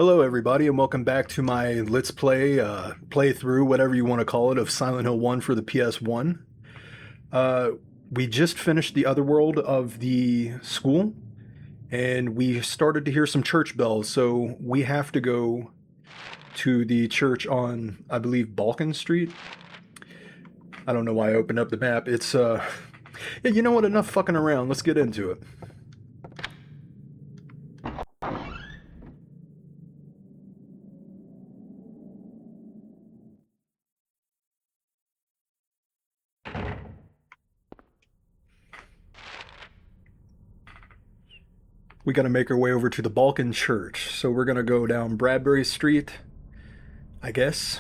Hello, everybody, and welcome back to my Let's Play, playthrough, whatever you want to call it, of Silent Hill 1 for the PS1. Uh, we just finished the other world of the school, and we started to hear some church bells, so we have to go to the church on, I believe, Balkan Street. I don't know why I opened up the map. Yeah, you know what? Enough fucking around. Let's get into it. We got to make our way over to the Balkan Church. So we're going to go down Bradbury Street, I guess.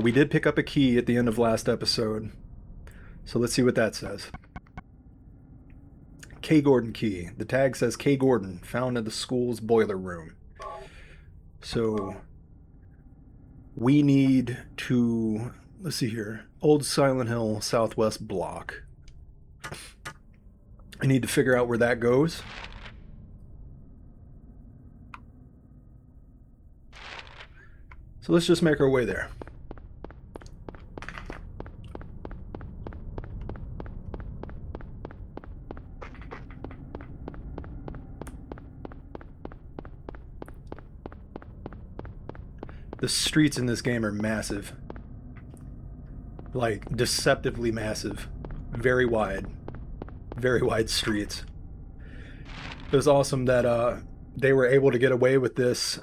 We did pick up a key at the end of last episode. So let's see what that says. K. Gordon key. The tag says K. Gordon, found in the school's boiler room. So we need to, let's see here, Old Silent Hill Southwest Block. I need to figure out where that goes. So let's just make our way there. The streets in this game are massive. Like, deceptively massive. Very wide streets. It was awesome that they were able to get away with this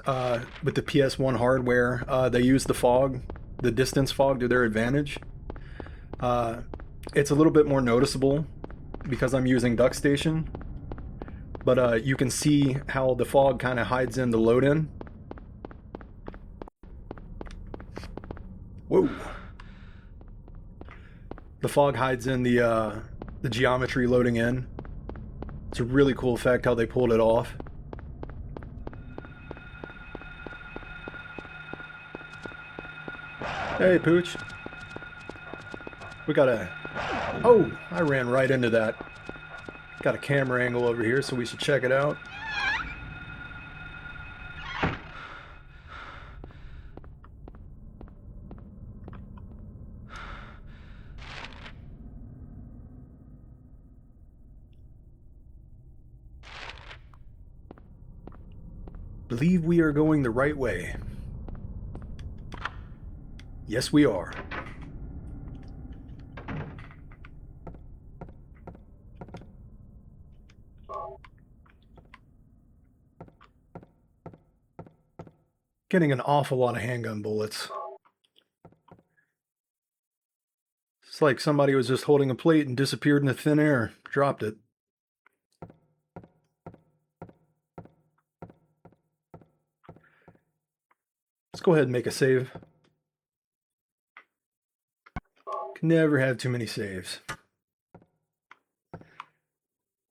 with the PS1 hardware. They used the fog, the distance fog, to their advantage. It's a little bit more noticeable because I'm using DuckStation, but you can see how the fog kind of hides in the load-in. Whoa! The fog hides in the geometry loading in. It's a really cool effect how they pulled it off. Hey, Pooch. We got a... Oh, I ran right into that. Got a camera angle over here, so we should check it out. Believe we are going the right way. Yes, we are. Getting an awful lot of handgun bullets. It's like somebody was just holding a plate and disappeared into thin air. Dropped it. Let's go ahead and make a save. Can never have too many saves.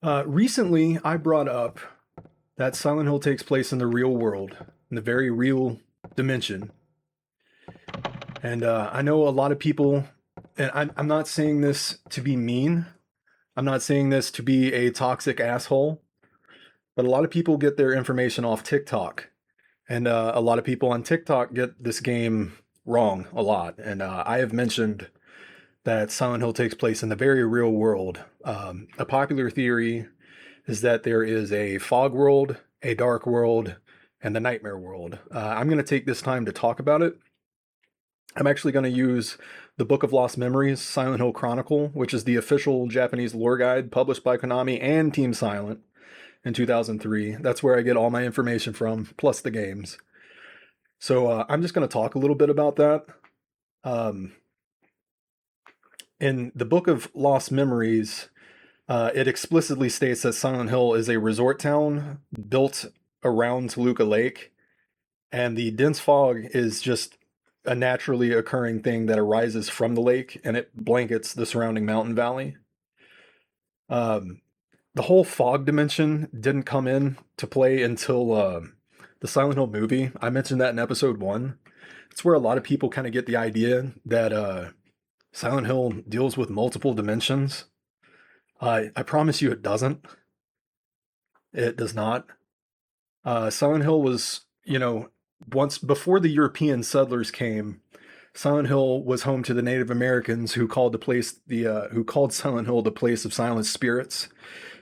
Recently, I brought up that Silent Hill takes place in the real world, in the very real dimension. And I know a lot of people, and I'm not saying this to be mean. I'm not saying this to be a toxic asshole. But a lot of people get their information off TikTok. And a lot of people on TikTok get this game wrong a lot. And I have mentioned that Silent Hill takes place in the very real world. A popular theory is that there is a fog world, a dark world, and the nightmare world. I'm going to take this time to talk about it. I'm actually going to use the Book of Lost Memories, Silent Hill Chronicle, which is the official Japanese lore guide published by Konami and Team Silent in 2003. That's where I get all my information from, plus the games. So I'm just going to talk a little bit about that. In the Book of Lost Memories, it explicitly states that Silent Hill is a resort town built around Toluca Lake, and the dense fog is just a naturally occurring thing that arises from the lake, and it blankets the surrounding mountain valley. The whole fog dimension didn't come in to play until the Silent Hill movie. I mentioned that in episode 1. It's where a lot of people kind of get the idea that Silent Hill deals with multiple dimensions. I promise you it doesn't. It does not. Silent Hill was you know, once before the European settlers came, Silent Hill was home to the Native Americans who called who called Silent Hill the place of silent spirits.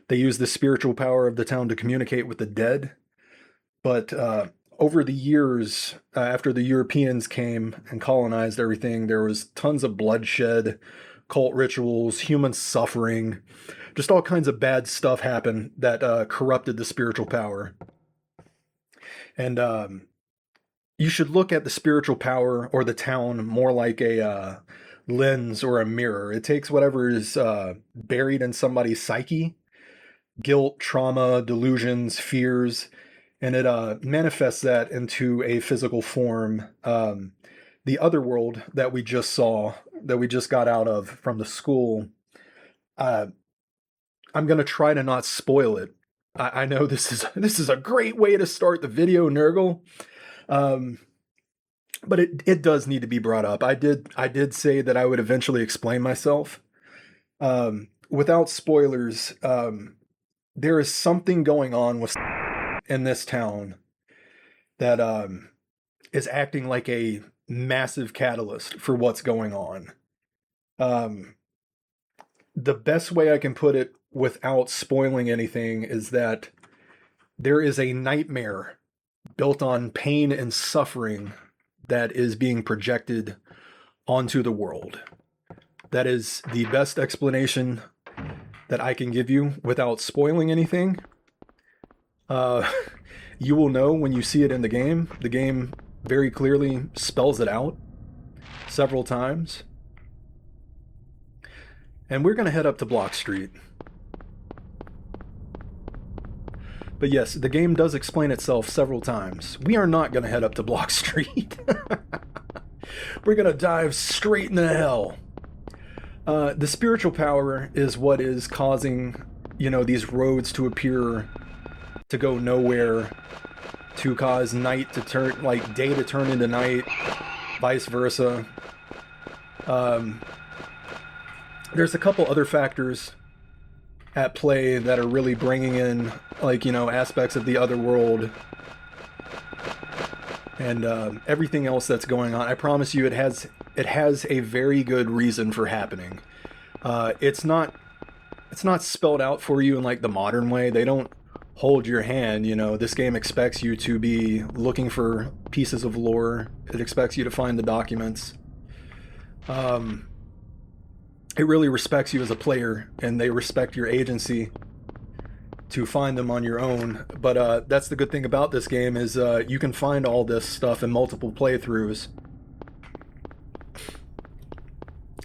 They used the spiritual power of the town to communicate with the dead. But over the years, after the Europeans came and colonized everything, there was tons of bloodshed, cult rituals, human suffering, just all kinds of bad stuff happened that corrupted the spiritual power. And you should look at the spiritual power or the town more like a lens or a mirror. It takes whatever is buried in somebody's psyche, guilt, trauma, delusions, fears, and it manifests that into a physical form. The other world that we just saw, that we just got out of from the school, I'm going to try to not spoil it. I know this is a great way to start the video, Nurgle. But it does need to be brought up. I did say that I would eventually explain myself. Without spoilers, there is something going on with in this town that is acting like a massive catalyst for what's going on. The best way I can put it without spoiling anything is that there is a nightmare built on pain and suffering that is being projected onto the world. That is the best explanation that I can give you without spoiling anything. You will know when you see it in the game. The game very clearly spells it out several times. And we're going to head up to Block Street. But yes, the game does explain itself several times. We are not going to head up to Block Street. We're going to dive straight into hell. The spiritual power is what is causing, these roads to appear to go nowhere, to cause night to turn, like day to turn into night, vice versa. There's a couple other factors at play that are really bringing in, aspects of the other world and everything else that's going on. I promise you, it has a very good reason for happening. It's not spelled out for you in like the modern way. They don't hold your hand. This game expects you to be looking for pieces of lore. It expects you to find the documents. It really respects you as a player, and they respect your agency to find them on your own. But that's the good thing about this game is you can find all this stuff in multiple playthroughs.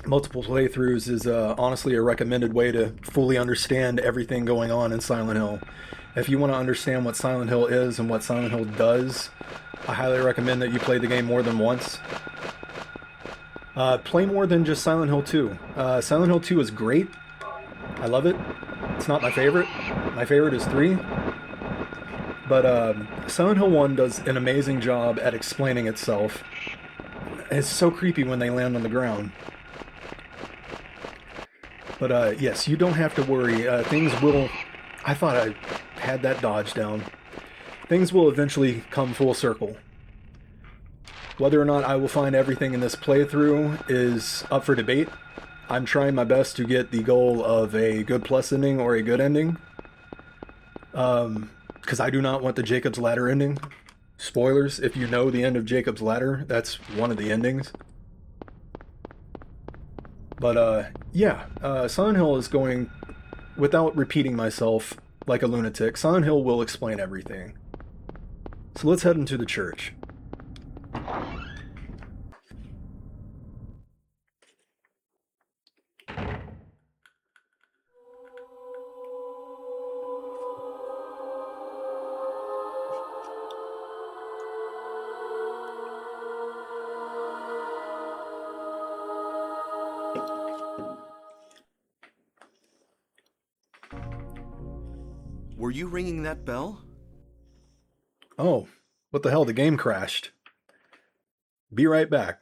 Multiple playthroughs is honestly a recommended way to fully understand everything going on in Silent Hill. If you want to understand what Silent Hill is and what Silent Hill does, I highly recommend that you play the game more than once. Play more than just Silent Hill 2. Silent Hill 2 is great. I love it. It's not my favorite. My favorite is 3. But Silent Hill 1 does an amazing job at explaining itself. It's so creepy when they land on the ground. But yes, you don't have to worry. Things will... I thought I had that dodge down. Things will eventually come full circle. Whether or not I will find everything in this playthrough is up for debate. I'm trying my best to get the goal of a good plus ending or a good ending. Because I do not want the Jacob's Ladder ending. Spoilers, if you know the end of Jacob's Ladder, that's one of the endings. But yeah, Silent Hill is going, without repeating myself like a lunatic, Silent Hill will explain everything. So let's head into the church. Were you ringing that bell? Oh, what the hell, the game crashed. Be right back.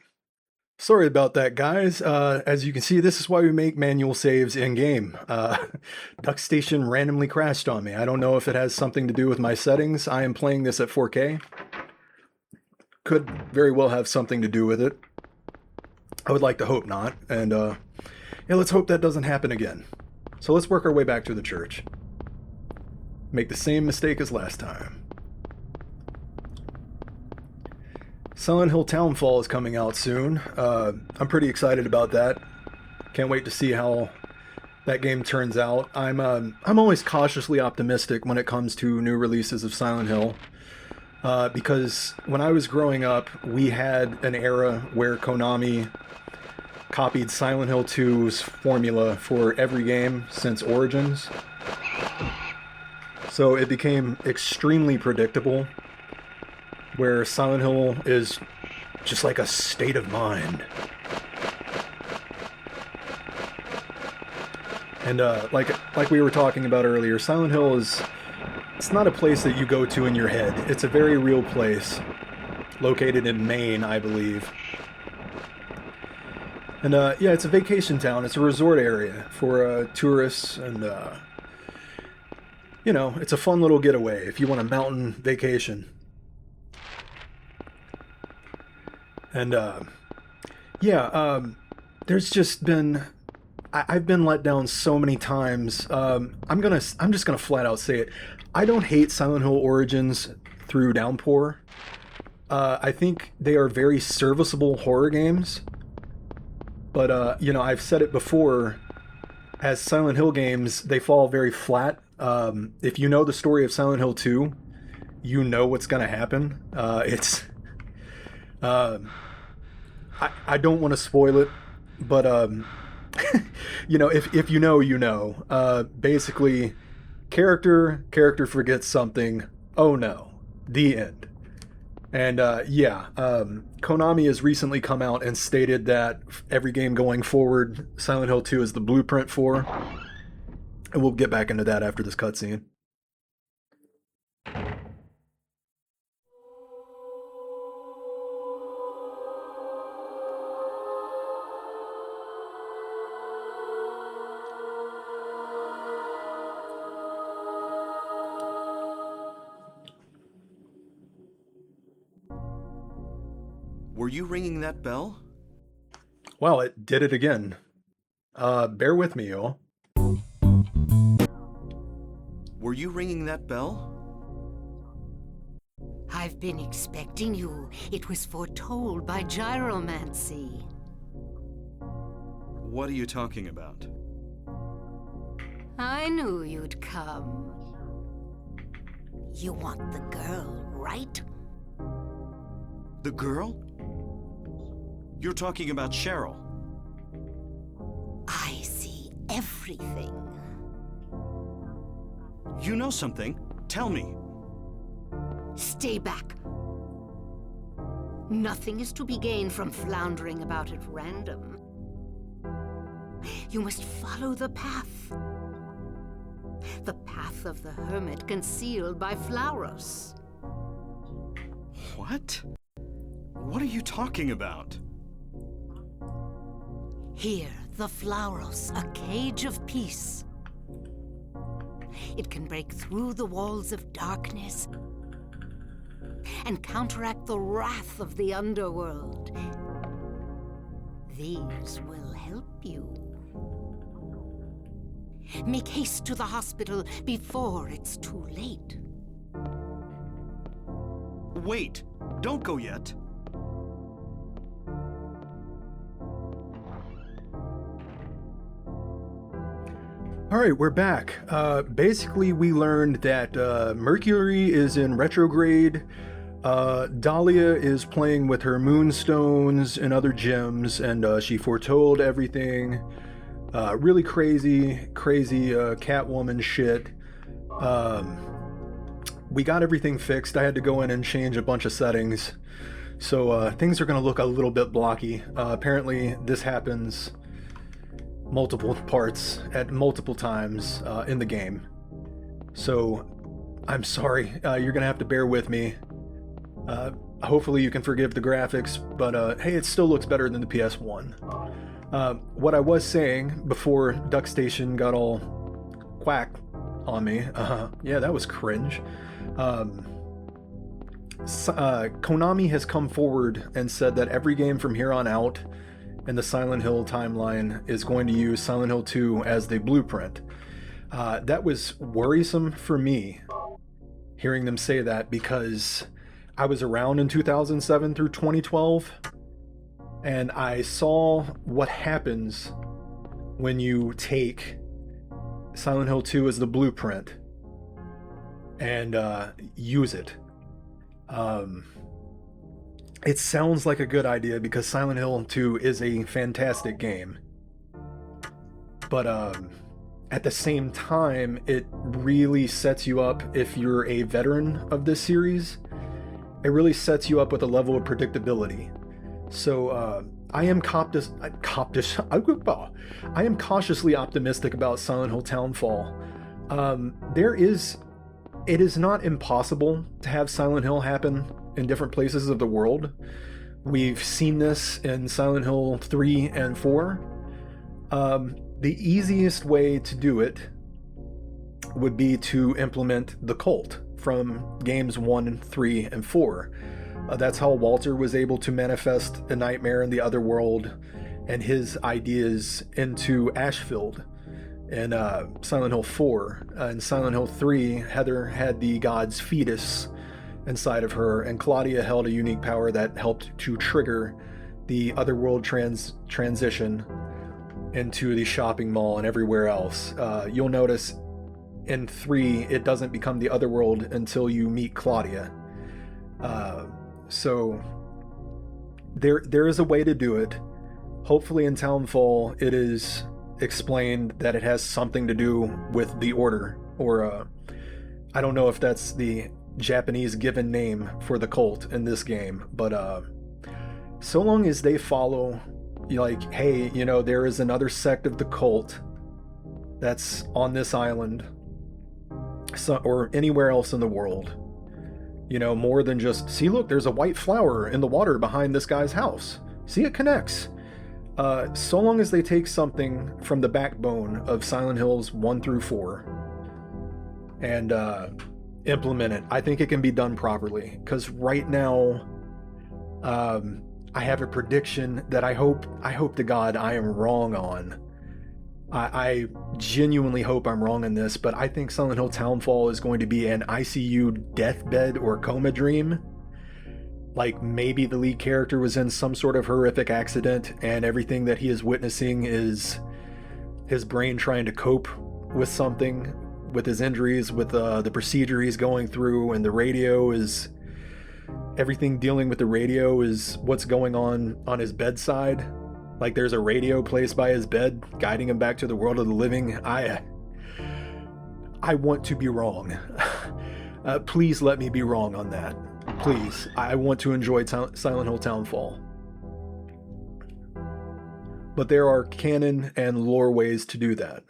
Sorry about that, guys. As you can see, this is why we make manual saves in-game. Duck Station randomly crashed on me. I don't know if it has something to do with my settings. I am playing this at 4K. could very well have something to do with it. I would like to hope not. And yeah, let's hope that doesn't happen again. So let's work our way back to the church. Make the same mistake as last time. Silent Hill Townfall is coming out soon. I'm pretty excited about that. Can't wait to see how that game turns out. I'm always cautiously optimistic when it comes to new releases of Silent Hill. Because when I was growing up, we had an era where Konami copied Silent Hill 2's formula for every game since Origins. So it became extremely predictable, where Silent Hill is just like a state of mind. And like we were talking about earlier, Silent Hill it's not a place that you go to in your head. It's a very real place, located in Maine, I believe. And yeah, it's a vacation town. It's a resort area for tourists, and you know, it's a fun little getaway if you want a mountain vacation. And yeah, there's just been I've been let down so many times. I'm just gonna flat out say it. I don't hate Silent Hill Origins through Downpour. I think they are very serviceable horror games. But you know, I've said it before. As Silent Hill games, they fall very flat. If you know the story of Silent Hill 2, you know what's gonna happen. I don't want to spoil it, but you know, if you know, you know. Basically, character forgets something. Oh no, the end. And yeah, Konami has recently come out and stated that every game going forward, Silent Hill 2 is the blueprint for. And we'll get back into that after this cutscene. Were you ringing that bell? Well, it did it again. Bear with me, y'all. Were you ringing that bell? I've been expecting you. It was foretold by gyromancy. What are you talking about? I knew you'd come. You want the girl, right? The girl? You're talking about Cheryl. I see everything. You know something. Tell me. Stay back. Nothing is to be gained from floundering about at random. You must follow the path. The path of the hermit concealed by Flauros. What? What are you talking about? Here, the Flauros, a cage of peace. It can break through the walls of darkness and counteract the wrath of the underworld. These will help you. Make haste to the hospital before it's too late. Wait! Don't go yet. All right, we're back. Basically, we learned that Mercury is in retrograde. Dahlia is playing with her moonstones and other gems, and she foretold everything. Really crazy Catwoman shit. We got everything fixed. I had to go in and change a bunch of settings. So things are going to look a little bit blocky. Apparently, this happens multiple parts at multiple times in the game. So I'm sorry. You're going to have to bear with me. Hopefully you can forgive the graphics, but hey, it still looks better than the PS1. What I was saying before Duck Station got all quack on me, yeah, that was cringe. Konami has come forward and said that every game from here on out in the Silent Hill timeline is going to use Silent Hill 2 as the blueprint. That was worrisome for me, hearing them say that, because I was around in 2007 through 2012, and I saw what happens when you take Silent Hill 2 as the blueprint and use it. It sounds like a good idea because Silent Hill 2 is a fantastic game. But at the same time, it really sets you up, if you're a veteran of this series, it really sets you up with a level of predictability. So I am cautiously optimistic about Silent Hill Townfall. It is not impossible to have Silent Hill happen in different places of the world. We've seen this in Silent Hill 3 and 4. The easiest way to do it would be to implement the cult from games 1, 3, and 4. That's how Walter was able to manifest a nightmare in the other world and his ideas into Ashfield in Silent Hill 4. In Silent Hill 3, Heather had the god's fetus inside of her, and Claudia held a unique power that helped to trigger the otherworld transition into the shopping mall and everywhere else. You'll notice in 3, it doesn't become the otherworld until you meet Claudia. So there is a way to do it. Hopefully in Townfall it is explained that it has something to do with the Order, or I don't know if that's the Japanese given name for the cult in this game, but so long as they follow, like, hey, you know, there is another sect of the cult that's on this island, or anywhere else in the world, you know, more than just, see, look, there's a white flower in the water behind this guy's house, see, it connects. So long as they take something from the backbone of Silent Hills 1 through 4 and implement it, I think it can be done properly. Because right now, I have a prediction that I hope to God I am wrong on. I genuinely hope I'm wrong in this, but I think Silent Hill Townfall is going to be an ICU deathbed or coma dream. Like, maybe the lead character was in some sort of horrific accident, and everything that he is witnessing is his brain trying to cope with something, with his injuries, with the procedure he's going through, and the radio is... everything dealing with the radio is what's going on his bedside. Like, there's a radio placed by his bed, guiding him back to the world of the living. I want to be wrong. Please let me be wrong on that. Please. I want to enjoy Silent Hill Townfall. But there are canon and lore ways to do that.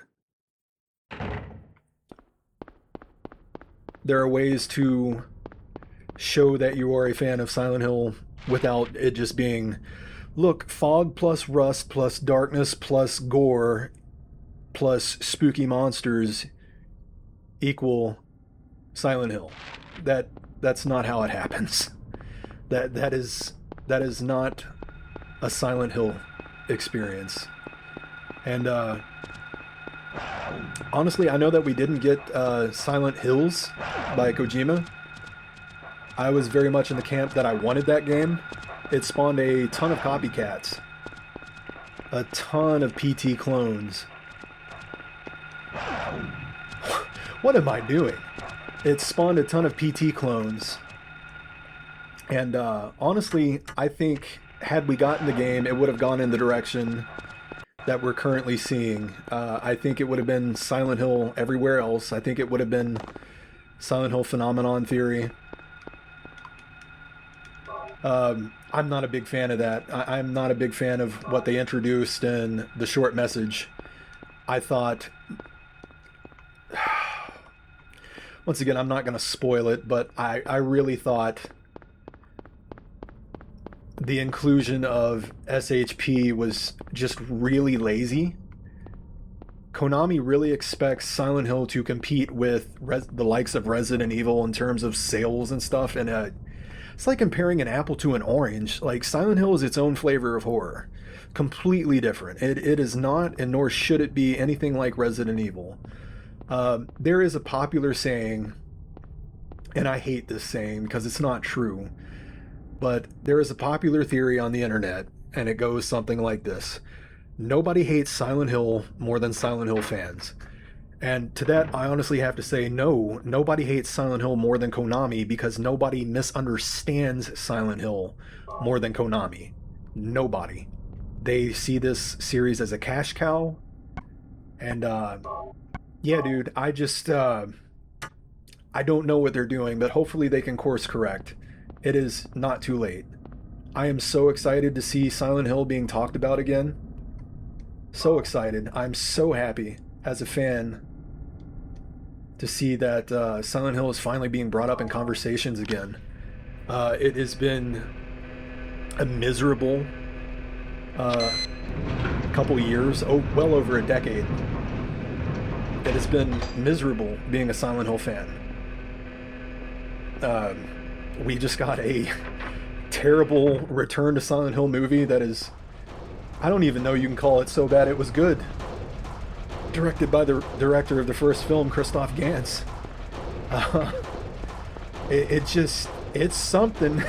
There are ways to show that you are a fan of Silent Hill without it just being, look, fog plus rust plus darkness plus gore plus spooky monsters equal Silent Hill. That's not how it happens. That is not a Silent Hill experience. And honestly, I know that we didn't get Silent Hills by Kojima. I was very much in the camp that I wanted that game. It spawned a ton of copycats. A ton of PT clones. What am I doing? It spawned a ton of PT clones. And honestly, I think had we gotten the game, it would have gone in the direction that we're currently seeing. I think it would have been Silent Hill everywhere else. I think it would have been Silent Hill Phenomenon Theory. I'm not a big fan of that. I'm not a big fan of what they introduced in the short message. I thought... Once again, I'm not going to spoil it, but I really thought the inclusion of SHP was just really lazy. Konami really expects Silent Hill to compete with the likes of Resident Evil in terms of sales and stuff, and It's like comparing an apple to an orange. Like, Silent Hill is its own flavor of horror. Completely different. It is not, and nor should it be, anything like Resident Evil. There is a popular saying, and I hate this saying because it's not true, but there is a popular theory on the internet, and it goes something like this. Nobody hates Silent Hill more than Silent Hill fans. And to that, I honestly have to say, no, nobody hates Silent Hill more than Konami, because nobody misunderstands Silent Hill more than Konami. Nobody. They see this series as a cash cow. And, yeah, dude, I don't know what they're doing, but hopefully they can course correct. It is not too late. I am so excited to see Silent Hill being talked about again. So excited. I'm so happy as a fan to see that Silent Hill is finally being brought up in conversations again. It has been a miserable couple years, well over a decade. It has been miserable being a Silent Hill fan. We just got a terrible Return to Silent Hill movie that is, I don't even know you can call it so bad it was good. Directed by the director of the first film, Christoph Gans. It's something.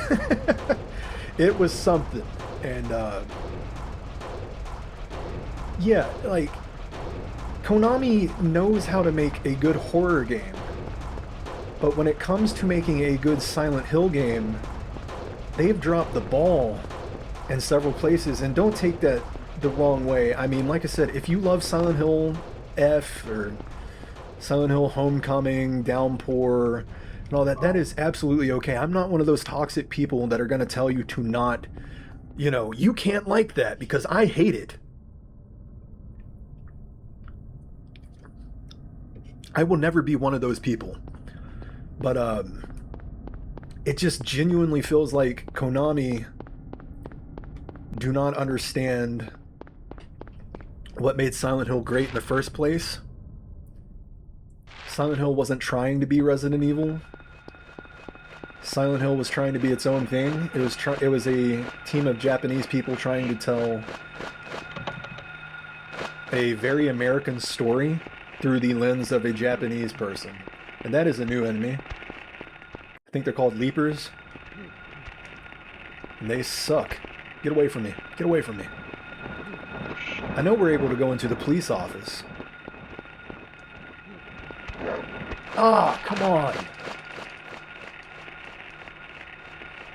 It was something. And, yeah, like, Konami knows how to make a good horror game. But when it comes to making a good Silent Hill game, they've dropped the ball in several places. And don't take that the wrong way. I mean, like I said, if you love Silent Hill F or Silent Hill Homecoming, Downpour, and all that, that is absolutely okay. I'm not one of those toxic people that are going to tell you to not, you can't like that because I hate it. I will never be one of those people. But it just genuinely feels like Konami do not understand what made Silent Hill great in the first place. Silent Hill wasn't trying to be Resident Evil. Silent Hill was trying to be its own thing. It was a team of Japanese people trying to tell a very American story through the lens of a Japanese person. And that is a new enemy. I think they're called Leapers. And they suck. Get away from me. Get away from me. I know we're able to go into the police office. Ah, come on.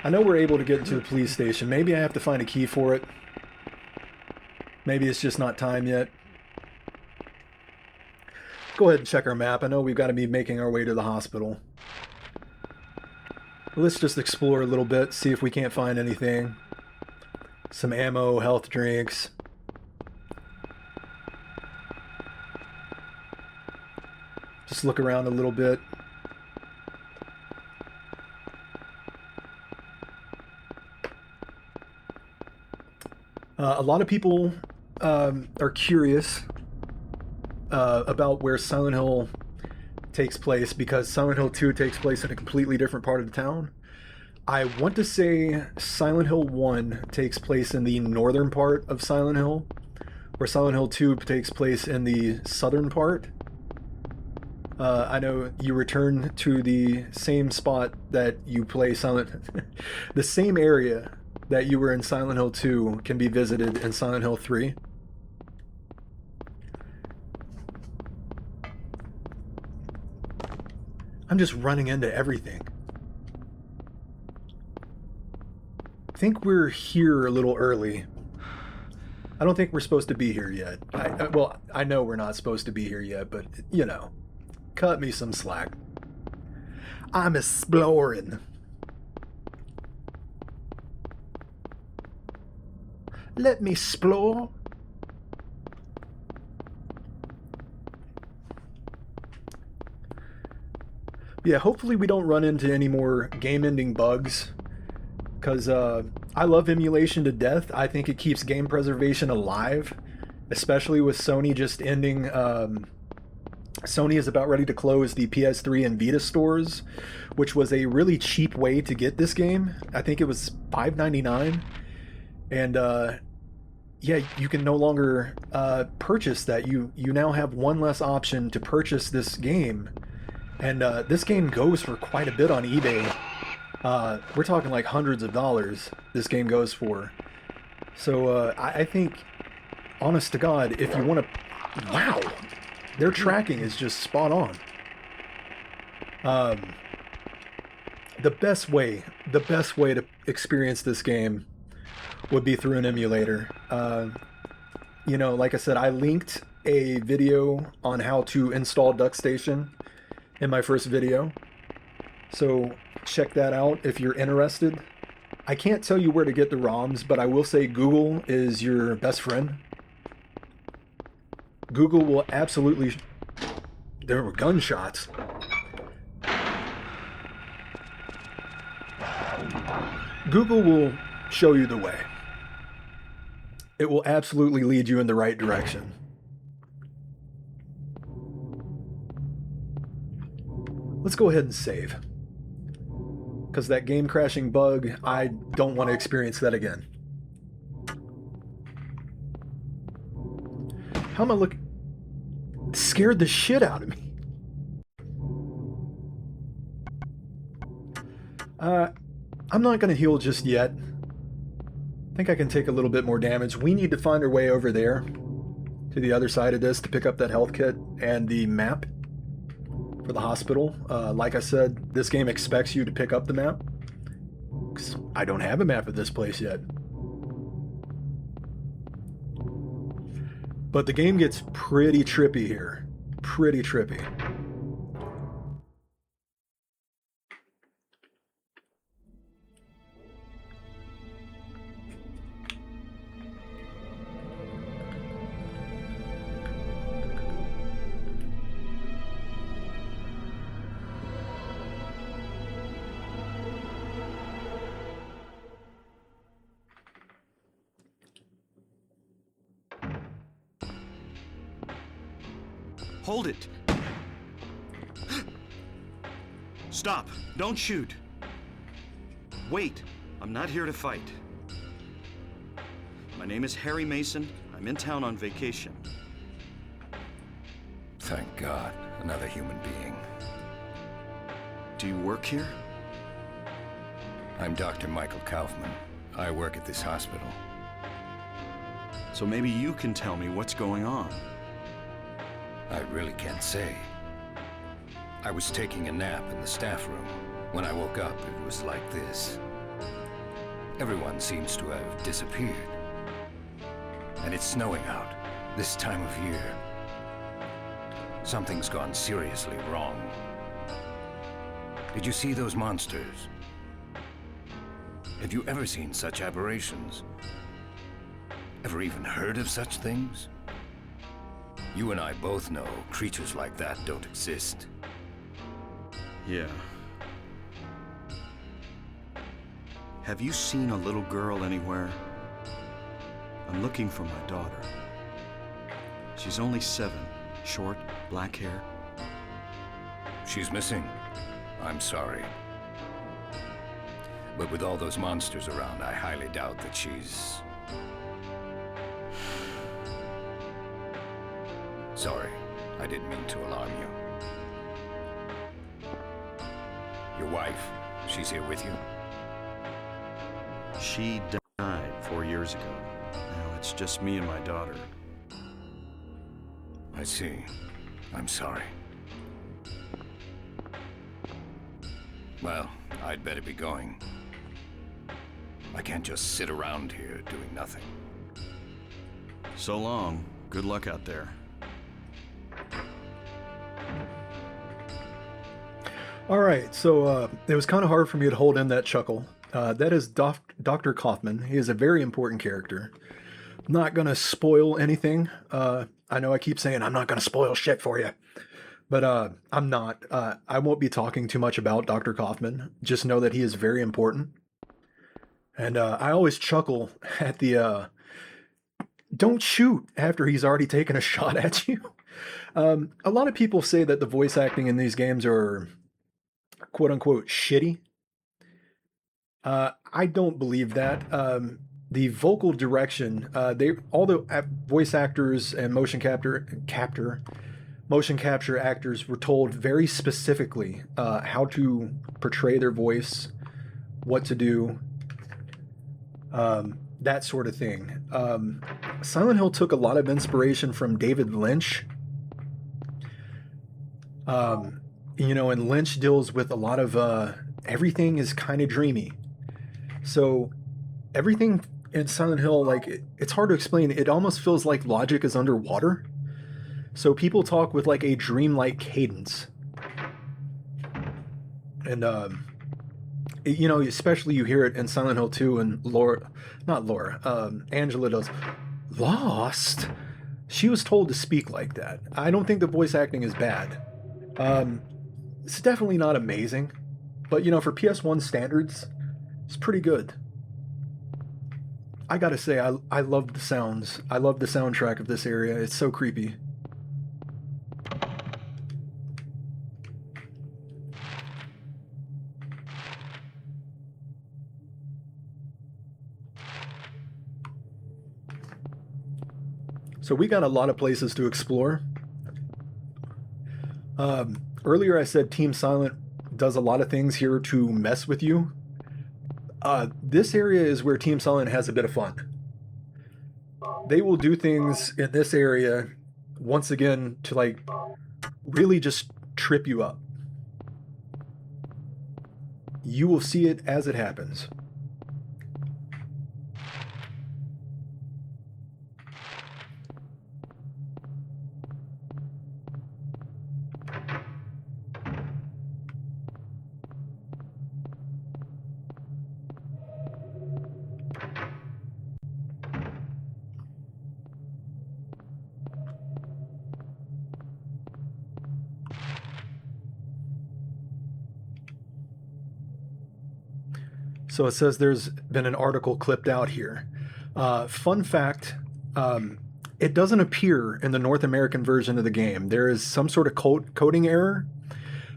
I know we're able to get into the police station. Maybe I have to find a key for it. Maybe it's just not time yet. Go ahead and check our map. I know we've got to be making our way to the hospital. Let's just explore a little bit, see if we can't find anything. Some ammo, health drinks. Just look around a little bit. A lot of people are curious about where Silent Hill takes place, because Silent Hill 2 takes place in a completely different part of the town. I want to say Silent Hill 1 takes place in the northern part of Silent Hill, where Silent Hill 2 takes place in the southern part. I know you return to the same spot that you play the same area that you were in Silent Hill 2 can be visited in Silent Hill 3. I'm just running into everything. I think we're here a little early. I don't think we're supposed to be here yet. Well, I know we're not supposed to be here yet, but, cut me some slack. I'm exploring. Let me explore. Yeah, hopefully we don't run into any more game-ending bugs, because I love emulation to death. I think it keeps game preservation alive, especially with Sony just ending Sony is about ready to close the PS3 and Vita stores, which was a really cheap way to get this game. I think it was $5.99, and yeah, you can no longer purchase that. You now have one less option to purchase this game, and this game goes for quite a bit on eBay. We're talking like hundreds of dollars this game goes for. So I think, honest to God, if you want to, wow, their tracking is just spot on. The best way to experience this game would be through an emulator. You know, like I said, I linked a video on how to install DuckStation in my first video. So check that out if you're interested. I can't tell you where to get the ROMs, but I will say Google is your best friend. Google will absolutely... There were gunshots. Google will show you the way. It will absolutely lead you in the right direction. Let's go ahead and save. Because that game crashing bug, I don't want to experience that again. How am I looking? Scared the shit out of me. I'm not going to heal just yet. I think I can take a little bit more damage. We need to find our way over there to the other side of this to pick up that health kit and the map for the hospital. Like I said, this game expects you to pick up the map. 'Cause I don't have a map of this place yet. But the game gets pretty trippy here. Pretty trippy. Hold it! Stop! Don't shoot! Wait! I'm not here to fight. My name is Harry Mason. I'm in town on vacation. Thank God, another human being. Do you work here? I'm Dr. Michael Kaufmann. I work at this hospital. So maybe you can tell me what's going on. I really can't say. I was taking a nap in the staff room. When I woke up, it was like this. Everyone seems to have disappeared. And it's snowing out, this time of year. Something's gone seriously wrong. Did you see those monsters? Have you ever seen such aberrations? Ever even heard of such things? You and I both know creatures like that don't exist. Yeah. Have you seen a little girl anywhere? I'm looking for my daughter. She's only 7, short, black hair. She's missing. I'm sorry. But with all those monsters around, I highly doubt that she's... Sorry, I didn't mean to alarm you. Your wife, she's here with you? She died 4 years ago. Now it's just me and my daughter. I see. I'm sorry. Well, I'd better be going. I can't just sit around here doing nothing. So long. Good luck out there. All right, so it was kind of hard for me to hold in that chuckle. That is Dr. Kaufmann. He is a very important character. I'm not going to spoil anything. I know I keep saying I'm not going to spoil shit for you, but I'm not. I won't be talking too much about Dr. Kaufmann. Just know that he is very important. And I always chuckle at the don't shoot after he's already taken a shot at you. A lot of people say that the voice acting in these games are quote unquote shitty. I don't believe that. The vocal direction, all the voice actors and motion capture actors were told very specifically how to portray their voice, what to do, that sort of thing. Silent Hill took a lot of inspiration from David Lynch. And Lynch deals with a lot of everything is kind of dreamy. So everything in Silent Hill, like it's hard to explain. It almost feels like logic is underwater. So people talk with like a dreamlike cadence. And especially you hear it in Silent Hill 2 and Angela does Lost. She was told to speak like that. I don't think the voice acting is bad. It's definitely not amazing, but for PS1 standards, it's pretty good. I gotta say, I love the sounds. I love the soundtrack of this area. It's so creepy. So we got a lot of places to explore. Earlier I said Team Silent does a lot of things here to mess with you. This area is where Team Silent has a bit of fun. They will do things in this area, once again, to like really just trip you up. You will see it as it happens. So it says there's been an article clipped out here. Fun fact, it doesn't appear in the North American version of the game. There is some sort of coding error,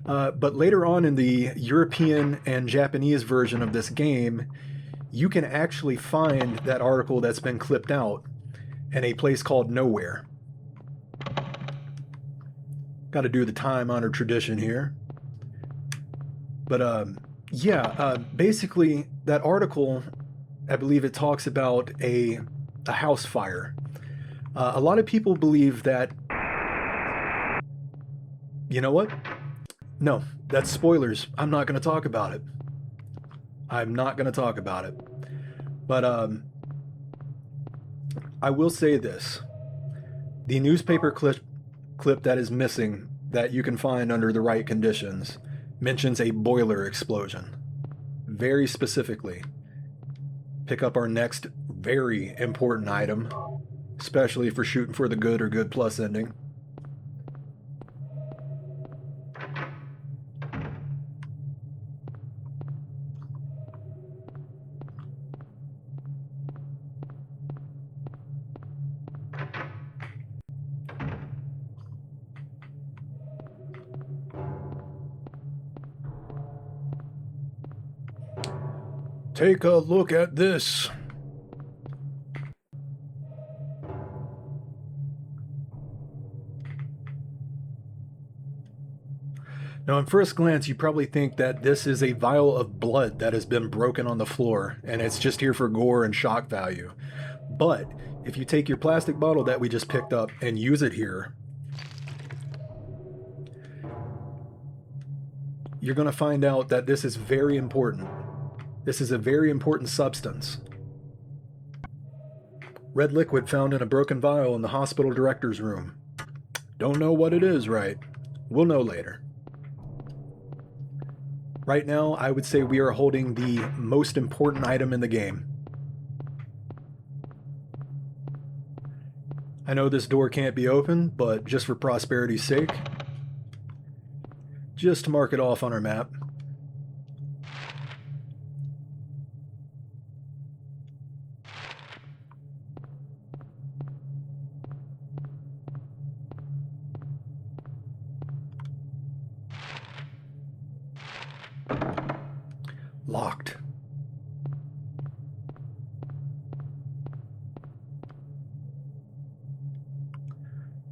but later on in the European and Japanese version of this game, you can actually find that article that's been clipped out in a place called Nowhere. Got to do the time-honored tradition here. But basically that article, I believe it talks about a house fire. A lot of people believe that, you know what? No, that's spoilers. I'm not going to talk about it. But I will say this. The newspaper clip that is missing that you can find under the right conditions mentions a boiler explosion. Very specifically. Pick up our next very important item, especially if we're shooting for the good or good plus ending. Take a look at this. Now, on first glance, you probably think that this is a vial of blood that has been broken on the floor, and it's just here for gore and shock value. But if you take your plastic bottle that we just picked up and use it here, you're going to find out that this is very important. This is a very important substance. Red liquid found in a broken vial in the hospital director's room. Don't know what it is, right? We'll know later. Right now, I would say we are holding the most important item in the game. I know this door can't be opened, but just for prosperity's sake, just to mark it off on our map.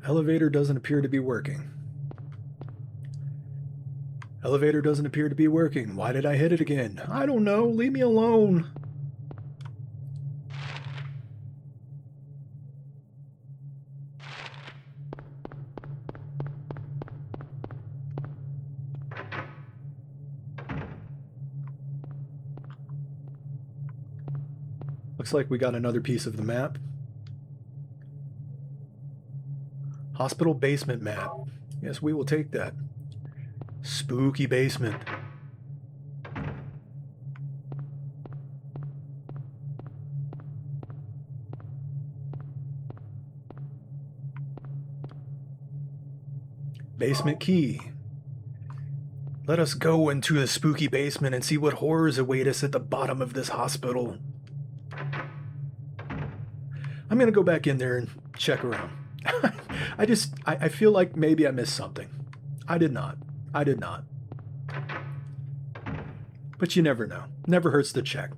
Elevator doesn't appear to be working. Elevator doesn't appear to be working. Why did I hit it again? I don't know. Leave me alone. Looks like we got another piece of the map. Hospital basement map. Yes, we will take that. Spooky basement. Basement key. Let us go into the spooky basement and see what horrors await us at the bottom of this hospital. I'm gonna go back in there and check around. I feel like maybe I missed something. I did not. But you never know. Never hurts to check.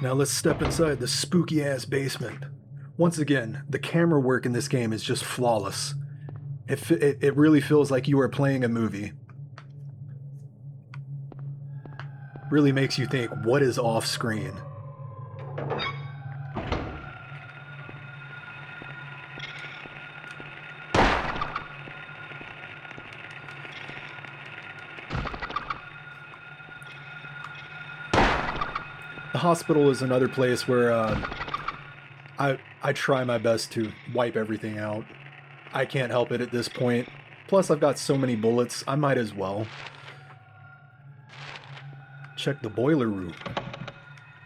Now let's step inside the spooky ass basement. Once again, the camera work in this game is just flawless. It really feels like you are playing a movie. Really makes you think, what is off screen? The hospital is another place where I try my best to wipe everything out. I can't help it at this point. Plus, I've got so many bullets, I might as well. Check the boiler room.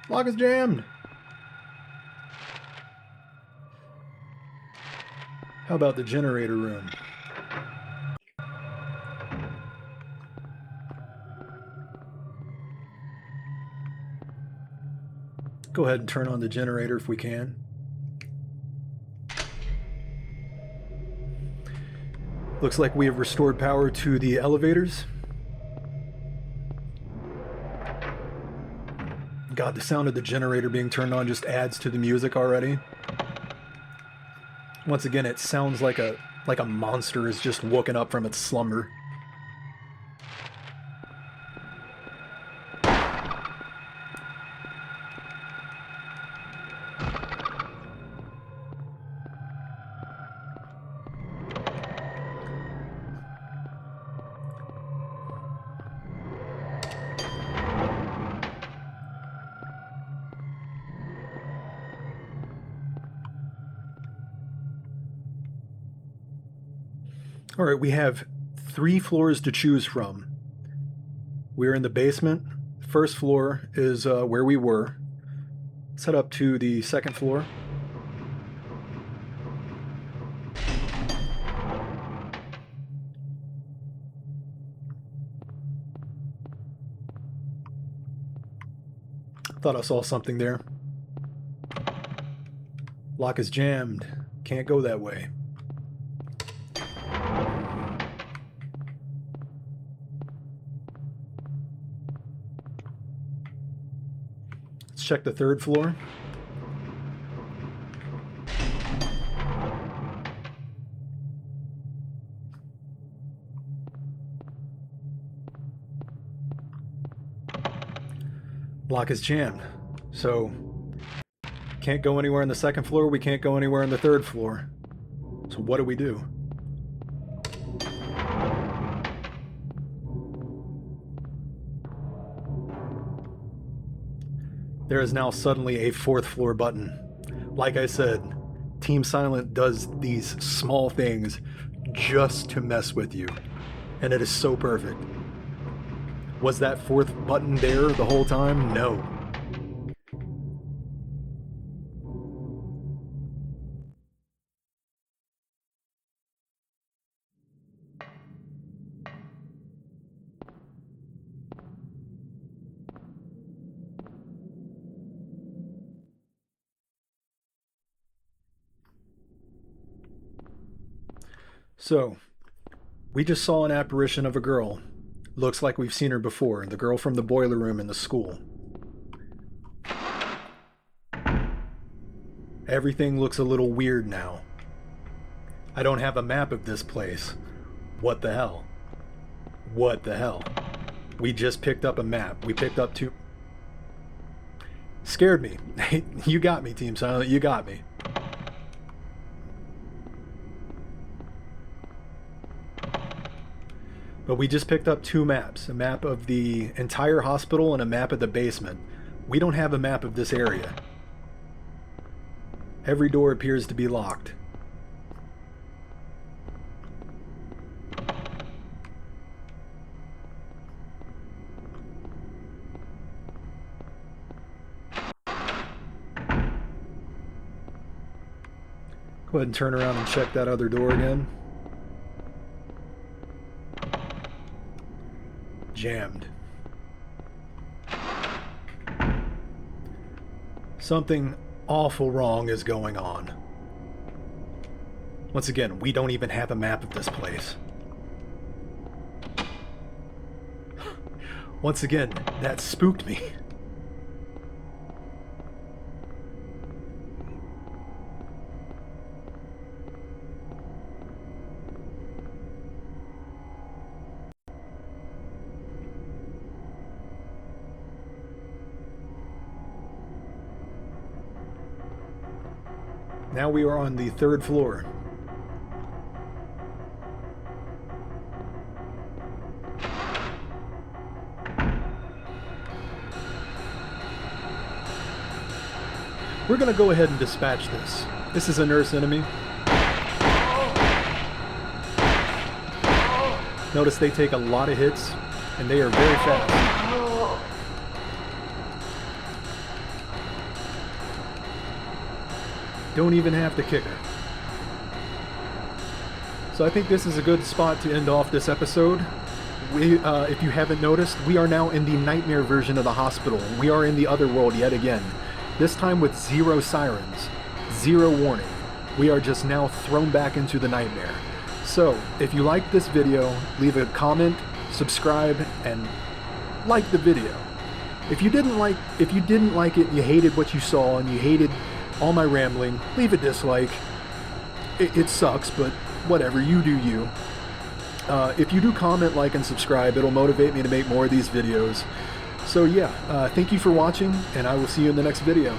Lock is jammed. How about the generator room? Go ahead and turn on the generator if we can. Looks like we have restored power to the elevators. God, the sound of the generator being turned on just adds to the music already. Once again, it sounds like a monster is just woken up from its slumber. All right, we have 3 floors to choose from. We're in the basement. First floor is where we were. Let's head up to the second floor. Thought I saw something there. Lock is jammed. Can't go that way. Check the third floor. Lock is jammed. So, can't go anywhere on the second floor, we can't go anywhere on the third floor. So what do we do? There is now suddenly a 4th floor button. Like I said, Team Silent does these small things just to mess with you. And it is so perfect. Was that 4th button there the whole time? No. So, we just saw an apparition of a girl. Looks like we've seen her before, the girl from the boiler room in the school. Everything looks a little weird now. I don't have a map of this place. What the hell? What the hell? We just picked up a map. We picked up two... Scared me. You got me, Team Silent. You got me. But we just picked up two maps. A map of the entire hospital and a map of the basement. We don't have a map of this area. Every door appears to be locked. Go ahead and turn around and check that other door again. Jammed. Something awful wrong is going on. Once again, we don't even have a map of this place. Once again, that spooked me. Now we are on the 3rd floor. We're going to go ahead and dispatch this. This is a nurse enemy. Notice they take a lot of hits, and they are very fast. Don't even have to kick her. So I think this is a good spot to end off this episode. If you haven't noticed, we are now in the nightmare version of the hospital. We are in the other world yet again. This time with 0 sirens, 0 warning. We are just now thrown back into the nightmare. So, if you liked this video, leave a comment, subscribe, and like the video. If you didn't like it, you hated what you saw, and you hated all my rambling, leave a dislike. It sucks, but whatever, you do you. If you do comment, like, and subscribe, it'll motivate me to make more of these videos. So yeah, thank you for watching, and I will see you in the next video.